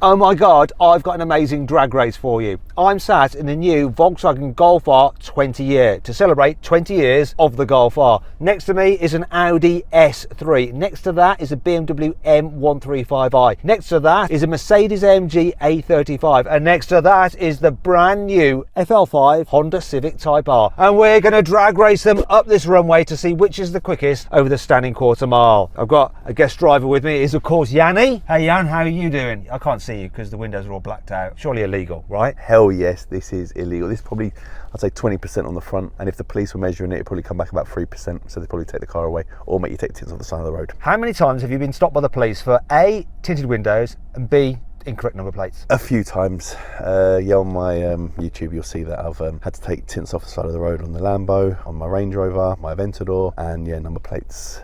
Oh my God, I've got an amazing drag race for you. I'm sat in the new Volkswagen Golf R 20 year to celebrate 20 years of the Golf R. Next to me is an Audi S3. Next to that is a BMW M135i. Next to that is a Mercedes-AMG A35. And next to that is the brand new FL5 Honda Civic Type R. And we're going to drag race them up this runway to see which is the quickest over the standing quarter mile. I've got a guest driver with me. It is of course Yanni. Hey Jan, how are you doing? I can't see you because the windows are all blacked out. Surely illegal, right? Hell yes, this is illegal. This is probably, I'd say 20% on the front, and if the police were measuring it, it'd probably come back about 3%, so they'd probably take the car away or make you take tints off the side of the road. How many times have you been stopped by the police for A, tinted windows, and B, incorrect number plates? A few times. Yeah, on my YouTube you'll see that I've had to take tints off the side of the road on the Lambo, on my Range Rover, my Aventador, and yeah, number plates.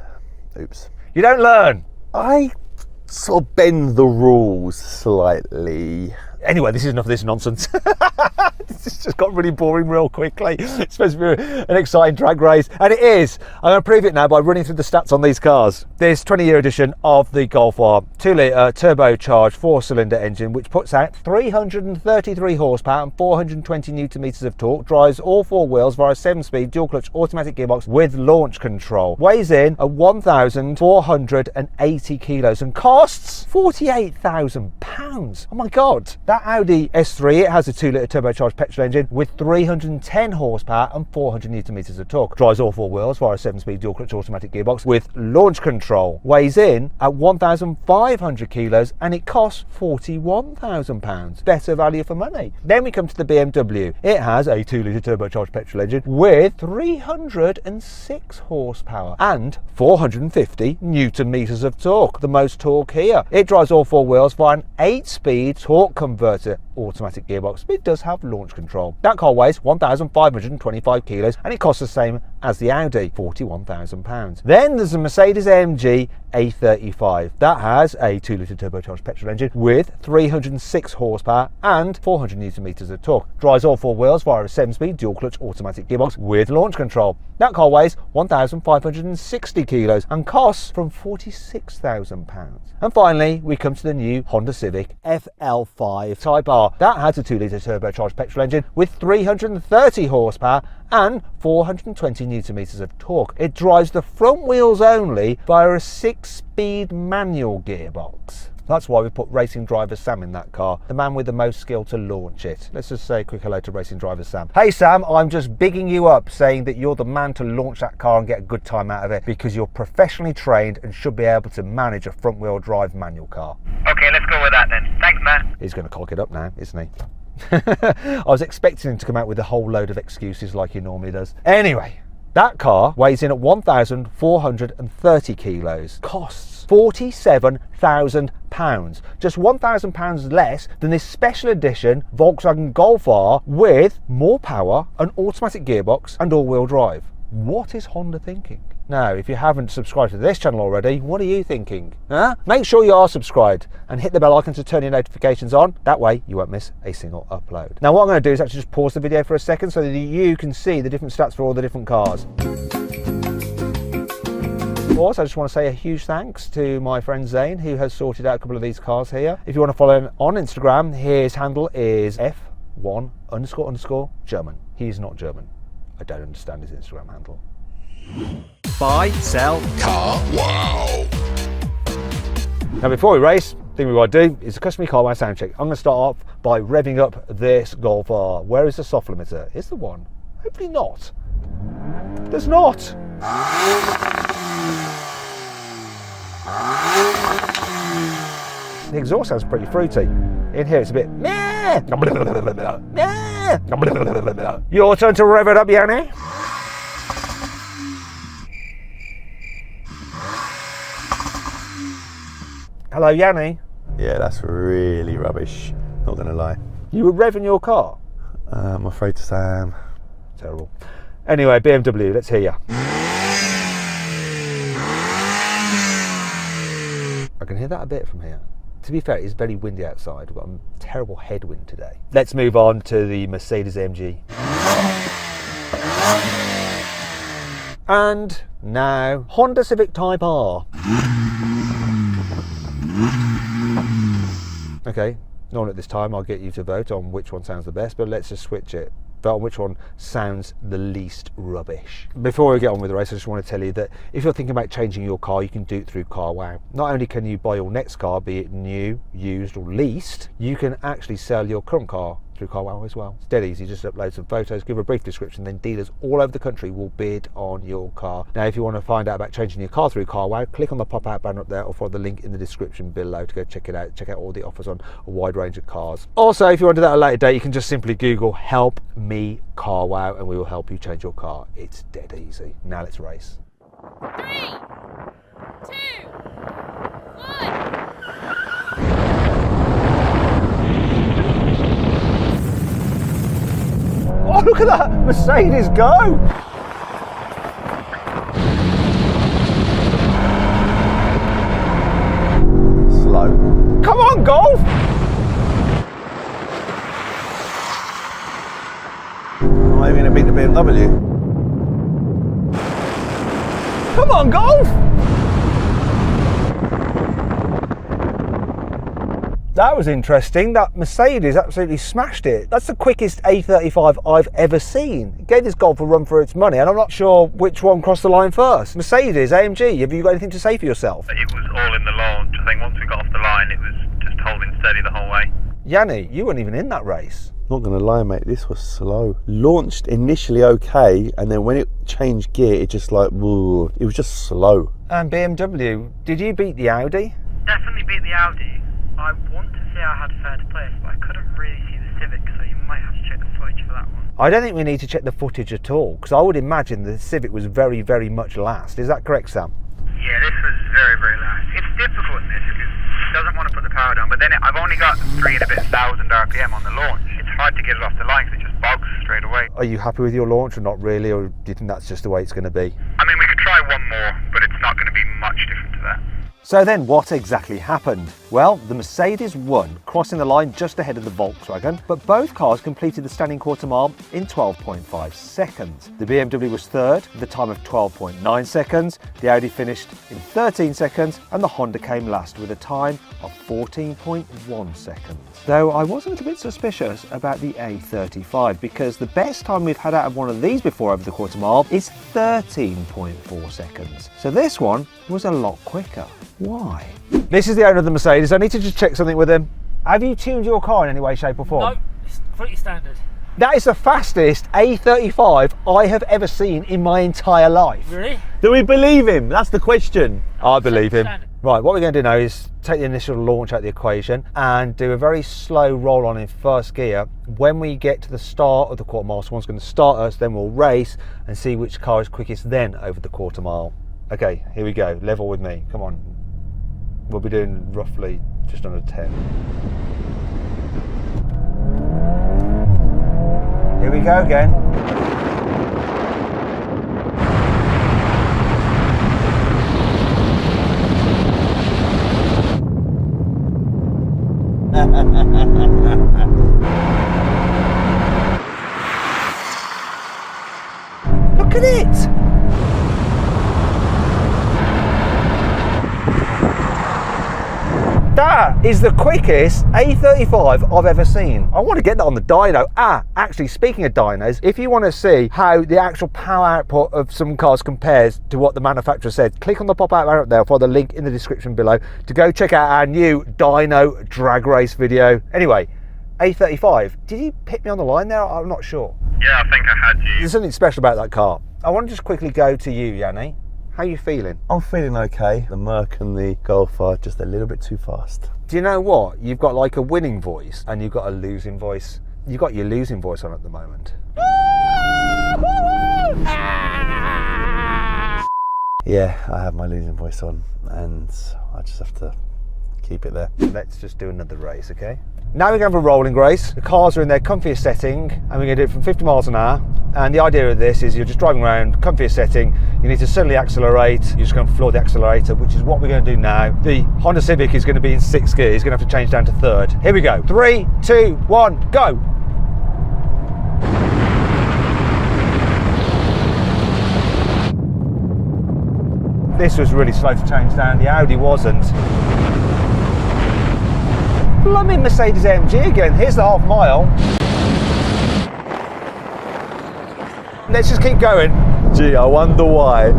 Oops. You don't learn. I sort of bend the rules slightly. Anyway, this is enough of this nonsense. This just got really boring real quickly. It's supposed to be an exciting drag race, and it is. I'm going to prove it now by running through the stats on these cars. This 20-year edition of the Golf R, 2-litre turbocharged 4-cylinder engine, which puts out 333 horsepower and 420 newton meters of torque, drives all four wheels via a 7-speed dual-clutch automatic gearbox with launch control, weighs in at 1,480 kilos and costs £48,000. Oh my God. That Audi S3, it has a 2-litre turbocharged petrol engine with 310 horsepower and 400 newton meters of torque. Drives all four wheels via a 7-speed dual-clutch automatic gearbox with launch control. Weighs in at 1,500 kilos and it costs £41,000. Better value for money. Then we come to the BMW. It has a 2-litre turbocharged petrol engine with 306 horsepower and 450 newton meters of torque. The most torque here. It drives all four wheels via an 8-speed torque converter automatic gearbox, but it does have launch control. That car weighs 1,525 kilos and it costs the same as the Audi, £41,000. Then there's a Mercedes-AMG A35. That has a 2-litre turbocharged petrol engine with 306 horsepower and 400 newton meters of torque. Drives all four wheels via a 7-speed dual-clutch automatic gearbox with launch control. That car weighs 1,560 kilos and costs from £46,000. And finally, we come to the new Honda Civic FL5 Type R. That has a 2-litre turbocharged petrol engine with 330 horsepower and 420 newton meters of torque. It drives the front wheels only via a 6-speed manual gearbox. That's why we put racing driver Sam in that car, the man with the most skill to launch it. Let's just say a quick hello to racing driver Sam. Hey Sam, I'm just bigging you up, saying that you're the man to launch that car and get a good time out of it because you're professionally trained and should be able to manage a front wheel drive manual car. Okay, let's go with that then. Thanks, Matt. He's going to cock it up now, isn't he? I was expecting him to come out with a whole load of excuses like he normally does. Anyway, that car weighs in at 1,430 kilos, costs £47,000, just £1,000 less than this special edition Volkswagen Golf R with more power, an automatic gearbox and all-wheel drive. What is Honda thinking? Now, if you haven't subscribed to this channel already, what are you thinking? Huh? Make sure you are subscribed and hit the bell icon to turn your notifications on. That way you won't miss a single upload. Now what I'm going to do is actually just pause the video for a second so that you can see the different stats for all the different cars. Also, I just want to say a huge thanks to my friend Zane, who has sorted out a couple of these cars here. If you want to follow him on Instagram, his handle is F1__German. He's not German. I don't understand his Instagram handle. Buy, sell, Car wow. Now before we race, the thing we want to do is a customary car wow sound check. I'm going to start off by revving up this Golf R. Where is the soft limiter? Is there one? Hopefully not. There's not. The exhaust sounds pretty fruity. In here it's a bit meh. Your turn to rev it up, Yanni. Hello, Yanni. Yeah, that's really rubbish, not gonna lie. You were revving your car? I'm afraid to say I am. Terrible. Anyway, BMW, let's hear you. I can hear that a bit from here. To be fair, it's very windy outside. We've got a terrible headwind today. Let's move on to the Mercedes-AMG. And now, Honda Civic Type R. Okay, not at this time. I'll get you to vote on which one sounds the best, but let's just switch it. Vote on which one sounds the least rubbish. Before we get on with the race, I just want to tell you that if you're thinking about changing your car, you can do it through carwow. Not only can you buy your next car, be it new, used or leased, you can actually sell your current car through carwow as well. It's dead easy, just upload some photos, give a brief description, then dealers all over the country will bid on your car. Now if you want to find out about changing your car through carwow, click on the pop-out banner up there or follow the link in the description below to go check it out. Check out all the offers on a wide range of cars. Also, if you want to do that at a later date, you can just simply Google help me carwow and we will help you change your car. It's dead easy. Now let's race. 3, 2, 1. Oh, look at that Mercedes go! Slow. Come on, Golf! Am I even going to beat the BMW? Come on, Golf! That was interesting. That Mercedes absolutely smashed it. That's the quickest A35 I've ever seen. It gave this Golf a run for its money, and I'm not sure which one crossed the line first. Mercedes, AMG, have you got anything to say for yourself? It was all in the launch. I think once we got off the line, it was just holding steady the whole way. Yanni, you weren't even in that race. Not going to lie, mate, this was slow. Launched initially okay, and then when it changed gear, it just like, woo, it was just slow. And BMW, did you beat the Audi? Definitely beat the Audi. I want to say I had third place, but I couldn't really see the Civic, so you might have to check the footage for that one. I don't think we need to check the footage at all, because I would imagine the Civic was very, very much last. Is that correct, Sam? Yeah, this was very, very last. It's difficult in this because it doesn't want to put the power down, but then I've only got 3 and a bit thousand RPM on the launch. It's hard to get it off the line because it just bogs straight away. Are you happy with your launch or not really, or do you think that's just the way it's going to be? I mean, we could try one more, but it's not going to be much different to that. So then what exactly happened? Well, the Mercedes won, crossing the line just ahead of the Volkswagen, but both cars completed the standing quarter mile in 12.5 seconds. The BMW was third with a time of 12.9 seconds, the Audi finished in 13 seconds, and the Honda came last with a time of 14.1 seconds. Though I was a little bit suspicious about the A35 because the best time we've had out of one of these before over the quarter mile is 13.4 seconds. So this one was a lot quicker. Why? This is the owner of the Mercedes. I need to just check something with him. Have you tuned your car in any way, shape or form? No, it's pretty standard. That is the fastest A35 I have ever seen in my entire life. Really? Do we believe him? That's the question. I believe him. Standard. Right, what we're going to do now is take the initial launch out of the equation and do a very slow roll on in first gear. When we get to the start of the quarter mile, someone's going to start us, then we'll race and see which car is quickest then over the quarter mile. Okay, here we go. Level with me. Come on. We'll be doing roughly just under 10. Here we go again. Look at it! That is the quickest A35 I've ever seen. I want to get that on the dyno. Actually, speaking of dynos, if you want to see how the actual power output of some cars compares to what the manufacturer said, click on the pop-out banner up there for the link in the description below to go check out our new dyno drag race video. Anyway, A35, did you pick me on the line there? I'm not sure. Yeah, I think I had you. There's something special about that car. I want to just quickly go to you, Yanni. How are you feeling? I'm feeling okay. The Merc and the Golf are just a little bit too fast. Do you know what? You've got like a winning voice and you've got a losing voice. You've got your losing voice on at the moment. Yeah, I have my losing voice on and I just have to keep it there. Let's just do another race, okay? Now we're going for a rolling race. The cars are in their comfiest setting and we're going to do it from 50 miles an hour. And the idea of this is you're just driving around, comfiest setting, you need to suddenly accelerate, you're just going to floor the accelerator, which is what we're going to do now. The Honda Civic is going to be in 6th gear, he's going to have to change down to 3rd. Here we go, 3, 2, 1, go! This was really slow to change down, the Audi wasn't. Blooming Mercedes AMG again. Here's the half mile. Let's just keep going. Gee, I wonder why.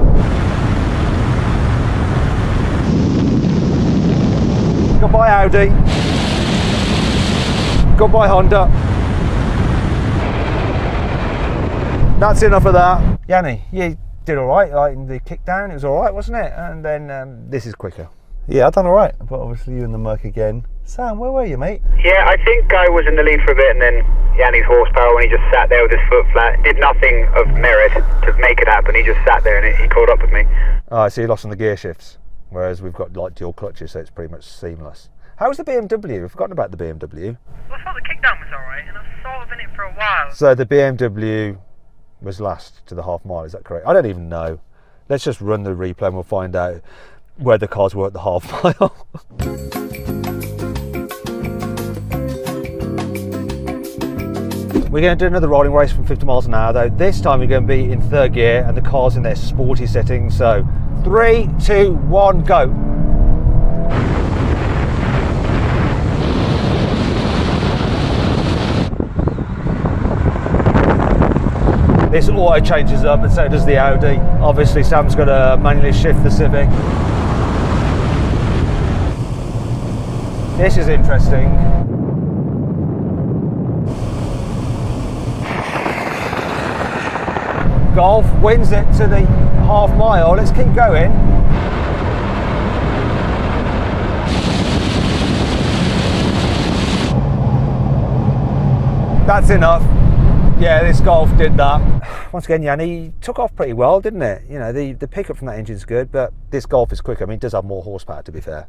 Goodbye Audi. Goodbye Honda. That's enough of that. Yanni, you did all right. Like in the kick down, it was all right, wasn't it? And then this is quicker. Yeah, I've done all right. But obviously you in the Merc again. Sam, where were you, mate? Yeah, I think I was in the lead for a bit, and then Yanni's horsepower, when he just sat there with his foot flat, did nothing of merit to make it happen. He just sat there and he caught up with me. Oh, so you lost on the gear shifts, whereas we've got like dual clutches, so it's pretty much seamless. How's the BMW? We've forgotten about the BMW. Well, I thought the kickdown was alright, and I was sort of in it for a while. So the BMW was last to the half mile, is that correct? I don't even know. Let's just run the replay and we'll find out where the cars were at the half mile. We're going to do another rolling race from 50 miles an hour though. This time we're going to be in third gear and the car's in their sporty settings. So 3, 2, 1, go. This auto changes up and so does the Audi. Obviously Sam's going to manually shift the Civic. This is interesting. Golf wins it to the half mile. Let's keep going. That's enough. Yeah, this Golf did that. Once again, Yanni took off pretty well, didn't it? You know, the pickup from that engine's good, but this Golf is quicker. I mean, it does have more horsepower, to be fair.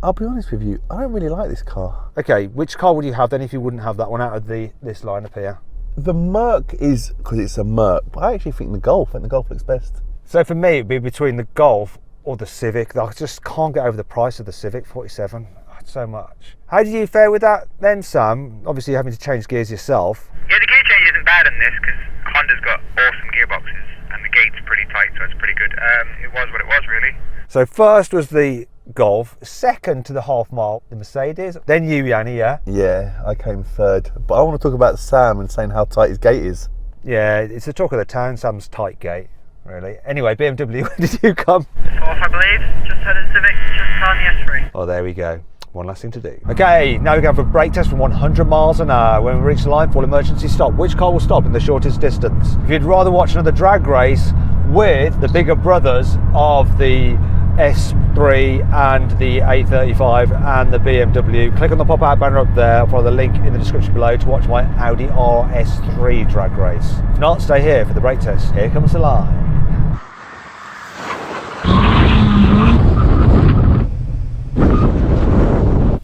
I'll be honest with you, I don't really like this car. Okay, which car would you have then if you wouldn't have that one out of this lineup here? The Merc is, because it's a Merc, but I actually think the Golf looks best. So for me, it'd be between the Golf or the Civic. I just can't get over the price of the Civic, 47. So much. How did you fare with that then, Sam? Obviously having to change gears yourself. Yeah, the gear change isn't bad in this because Honda's got awesome gearboxes and the gate's pretty tight, so it's pretty good. It was what it was, really. So first was the Golf, second to the half mile, the Mercedes, then you, Yanni, yeah? Yeah, I came third. But I want to talk about Sam and saying how tight his gate is. Yeah, it's the talk of the town, Sam's tight gate, really. Anyway, BMW, where did you come? Fourth, I believe. Just had a Civic, just on the S3. Oh, there we go. One last thing to do. Okay, now we're going for a brake test from 100 miles an hour. When we reach the line for emergency stop, which car will stop in the shortest distance? If you'd rather watch another drag race with the bigger brothers of the S3 and the A35 and the BMW, click on the pop-out banner up there, follow the link in the description below to watch my Audi RS3 drag race. If not, stay here for the brake test. Here comes the line.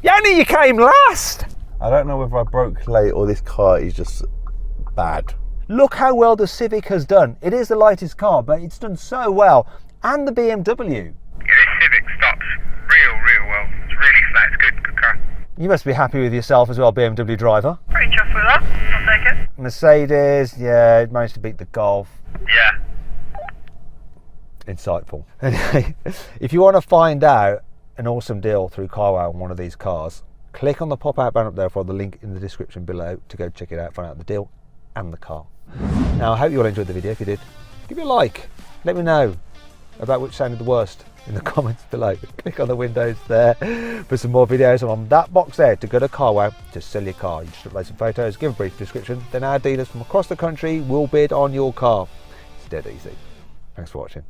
Yanni, you came last! I don't know whether I broke late or this car is just bad. Look how well the Civic has done. It is the lightest car, but it's done so well. And the BMW. Yeah, this Civic stops real well. It's really flat. It's good car. You must be happy with yourself as well, BMW driver. Pretty chuffed with that. I'll take it. Mercedes, yeah, it managed to beat the Golf. Yeah. Insightful. Anyway, if you want to find out an awesome deal through carwow on one of these cars, click on the pop-out banner up there for the link in the description below to go check it out, find out the deal and the car. Now, I hope you all enjoyed the video. If you did, give me a like. Let me know about which sounded the worst in the comments below. Click on the windows there for some more videos, and on that box there to go to carwow to sell your car. You just upload some photos, give a brief description, then our dealers from across the country will bid on your car. It's dead easy. Thanks for watching.